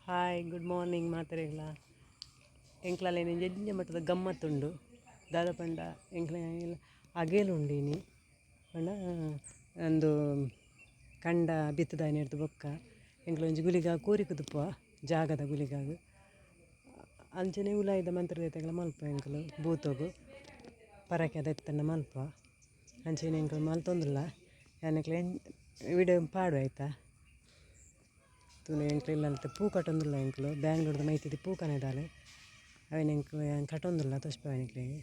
hi good morning ಮಾತಾಡಿಲ್ಲ ಎಂಕ್ಲಲ್ಲಿ ಜಜ್ಜೆ ಮಟ್ಟದ ಗಮ್ಮತ್ತುಂಡು ದಾದ ಪಂಡ ಎಂಕ್ಲ ಅಗೇಲುಂಡಿನಿ ಪಂಡ ಒಂದು ಕಂಡ ಬಿತ್ತದಾಯನ ಹಿಡ್ದು ಬೊಕ್ಕ ಎಂಕ್ಲ ಒಂಜಿ ಗುಲಿಗ ಕೂರಿಕುದುಪ್ಪ ಜಾಗದ ಗುಲಿಗಾಗ ಅಂಚನೆ ಉಲಾಯಿದ ಮಂತ್ರದೇತೆಗಳ ಮಲ್ಪ ಎಂಕಲು ಬೂತೋಗು ಪರಕೆ ಅದೆತ್ತನ್ನ ಮಲ್ಪ ಅಂಚನೆ ಎಂಕಲು ಮಲ್ತೊಂದಿಲ್ಲ ಯಾನಕ್ಲೆ ವಿಡಿಯೋ ಪಾಡು ಆಯ್ತಾ ತುಳು ಎಂಕ್ಲು ಇಲ್ಲಂತೆ ಪೂ ಕಟ್ಟೊಂದಿಲ್ಲ ಎಂಕ್ಲು ಬ್ಯಾಂಗ್ಳೂರ್ದು ಮೈತಿದ್ದು ಪೂ ಕನೆದಾಲೆ ಅವನ ಎಂಕ್ಲು ಕಟ್ಟೊಂದಿಲ್ಲ ತೋಷ್ಪ ಅವನಿಕ್ಲಿಗೆ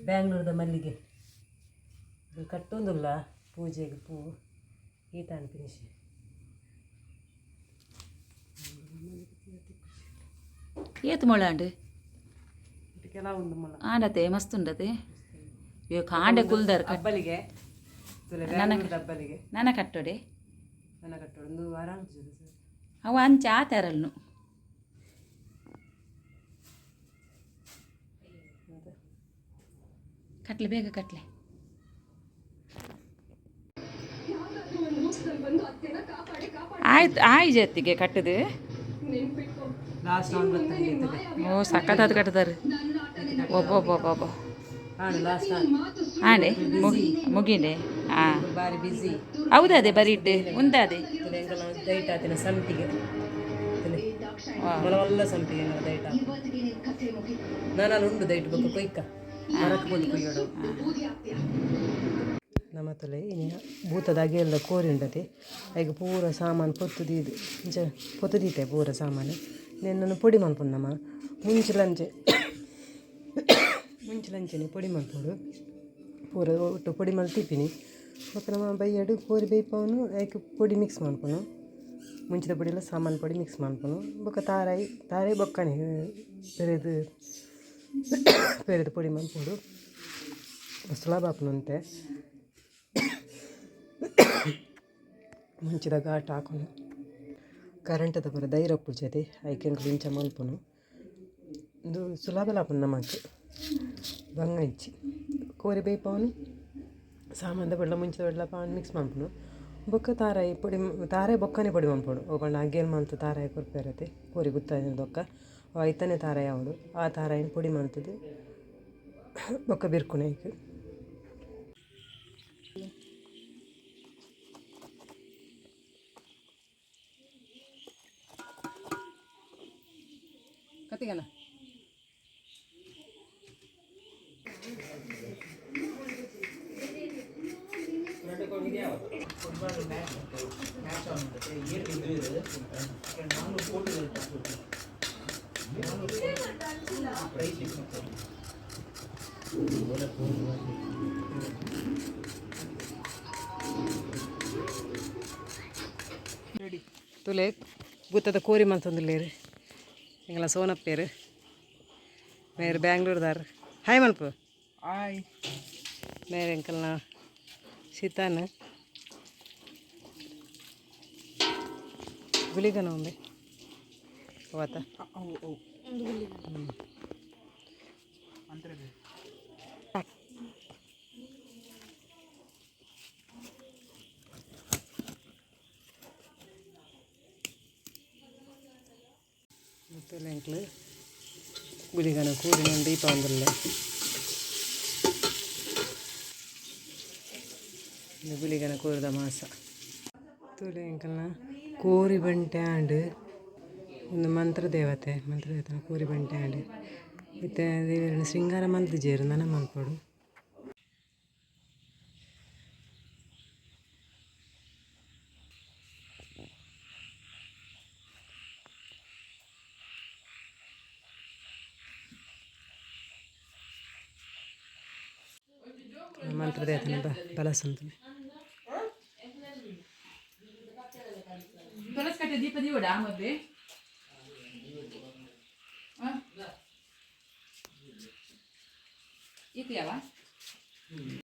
ಬ್ಯಾಂಗ್ಳೂರ್ದ ಮಲ್ಲಿಗೆ ಕಟ್ಟೊಂದಿಲ್ಲ ಪೂಜೆಗೆ ಪೂ ಈ ತಾನು ಫಿನಿಶ್ ಏತು ಮೊಳ ಅಂಡು ಕೆಲವು ಉಂಡು ಮೊಳ ಆಂಡತೆ ಮಸ್ತ್ ಉಂಡತೆ ಇವ ಕಾಂಡೆ ಕುಲ್ದರ್ ಹಬ್ಬಲಿಗೆ ಹಬ್ಬಲಿಗೆ ನನ್ನ ಕಟ್ಟೋಡೆ ನನ್ನ ಕಟ್ಟೋಡು ಒಂದು ಆರಾಮ್ ಸರ್ ಅವ ಅಂಚ ಆತಾರಲ್ನು ಕಟ್ಲೆ ಬೇಗ ಕಟ್ಲೆ ಆಯ್ತು ಜೊತೆಗೆ ಕಟ್ಟದು ಲಾಸ್ಟ್ ಓ ಸಕ್ಕತ್ತಾದ ಕಟ್ಟದಾರೆ ಒಬ್ಬೊಬ್ಬೊಬ್ಬೊಬ್ಬ ಆಂಡೆ ಮುಗಿಂಡೆ ಹಾಂ ಬಾರಿ ಬಿಸಿ ಹೌದದೆ ಬರೀ ಇಟ್ಟು ಉಂದಾದೆ ದೈಟ್ ಆತಿನ ಸಂಪಿಗೆ ಮಲವಲ್ಲ ಸಂಪಿಗೆ ದೈಟ್ ನಾನು ಉಂಡು ದೈಟ್ ಬೇಕು ಕೊಯ್ಕ ಮರಕ್ಕೆ ಬಂದು ಕೊಯ್ಯೋಡು ನಮ್ಮ ತಲೆ ಇನ್ನು ಭೂತದಾಗೆ ಎಲ್ಲ ಕೋರಿ ಉಂಡತೆ ಈಗ ಪೂರ ಸಾಮಾನು ಪೊತ್ತುದಿದು ಪೊತ್ತುದೀತೆ ಪೂರ ಸಾಮಾನು ನಾನು ಪೊಡಿ ಮಲ್ಪುಂಡು ನಮ್ಮ ಮುಂಚಿಲಂಚನೆ ಪೊಡಿ ಮಲ್ಪೋಡು ಪೂರ ಒಟ್ಟು ಪೊಡಿ ಮಲ್ತಿಪ್ಪಿನಿ ಮತ್ತು ನಮ್ಮ ಬೈಯಡು ಕೋರಿ ಬೇಯ್ಪವನು ಐಕ್ ಪೊಡಿ ಮಿಕ್ಸ್ ಮಾಡ್ಕೊನು ಮುಂಚಿದ ಪೊಡಿ ಎಲ್ಲ ಸಾಮಾನು ಪೊಡಿ ಮಿಕ್ಸ್ ಮಾಡ್ಕೊನು ಬೊಕ್ಕ ತಾರಾಯಿ ಬೊಕ್ಕಣೆ ಪೆರೆದು ಪೊಡಿ ಮಲ್ಪೋಡು ಸುಲಭ ಹಾಕೋಣಂತೆ ಮುಂಚಿದ ಘಾಟ್ ಹಾಕೋನು ಕರೆಂಟದ ಪೂರ ಧೈರ್ಯ ಪೂಜೆದೆ ಐಕೆಂಕ್ ಲಿಂಚ ಮಲ್ಪುನು ಇದು ಸುಲಭ ಹಾಕೋನು ನಮಗೆ ಬಂಗ ಇಚ್ಚಿ ಕೋರಿ ಬೇಯ್ಪವನು ಸಾಮಾನ್ದ ಬೆಳ್ಳ ಮುಂಚಿದ ಬೆಳ್ಳ ಪಾನ್ ಮಿಕ್ಸ್ ಮಾಡ್ಪುನು ಬೊಕ್ಕ ತಾರಾಯಿ ಪೊಡಿ ತಾರಾಯಿ ಬೊಕ್ಕನೆ ಪೊಡಿ ಮಾಡ್ಪೋಡು ಒಬ್ಬಣ್ಣ ಅಗ್ಗೇನು ಮಂತು ತಾರಾಯಿ ಕೊರ್ಪೇರತೆ ಕೋರಿ ಗುತ್ತಾಯಿನ ಬೊಕ್ಕ ಐತನೇ ತಾರಾಯಿ ಯಾವುದು ಆ ತಾರಾಯಿನ ಪೊಡಿ ಮಾಡ್ತದೆ ಬೊಕ್ಕ ಬಿರ್ಕುನೆ ಐಕ್ ಕತ್ತಿಗನ ತುಲೆ ಗುತ್ತದ ಕೋರಿ ಮಂತೊಂದಿಲ್ಲೇರು ಎಂಗಲ ಸೋನಪ್ಪೇರು ಮೇರು ಬ್ಯಾಂಗ್ಳೂರ್ದಾರು ಹಾಯ್ ಮಲ್ಪ ಹಾಯ್ ಮೇರೆ ಎಂಕಲ್ನ ಸೀತಾನ ಗುಲಿಗನ ಒಮ್ಮೆ ಅವತ್ತ ಮತ್ತು ಎಂಕ್ಲು ಗುಲಿಗನ ಕೂಡಿನ ದೀಪ ಒಂದಲ್ಲ ಗುಲಿಗನ ಕೂರಿದ ಮಾಸ ತುಲೆ ಎಂಕಲ್ನ ಕೋರಿ ಬಂಟೆ ಆಂಡ್ ಒಂದು ಮಂತ್ರ ದೇವತೆನ ಕೋರಿ ಬಂಟೆ ಆಂಡ್ ಮತ್ತು ದೇವರನ್ನ ಶೃಂಗಾರ ಮಲ್ದಿಜೇರು ನನ್ನ ಮಲ್ಪೋಡು ಮಂತ್ರ ದೇವತನ ಬಲಸಂತ ದೀಪ ದೀವಡ ಮತ್ತೆ ಇತಿಯವ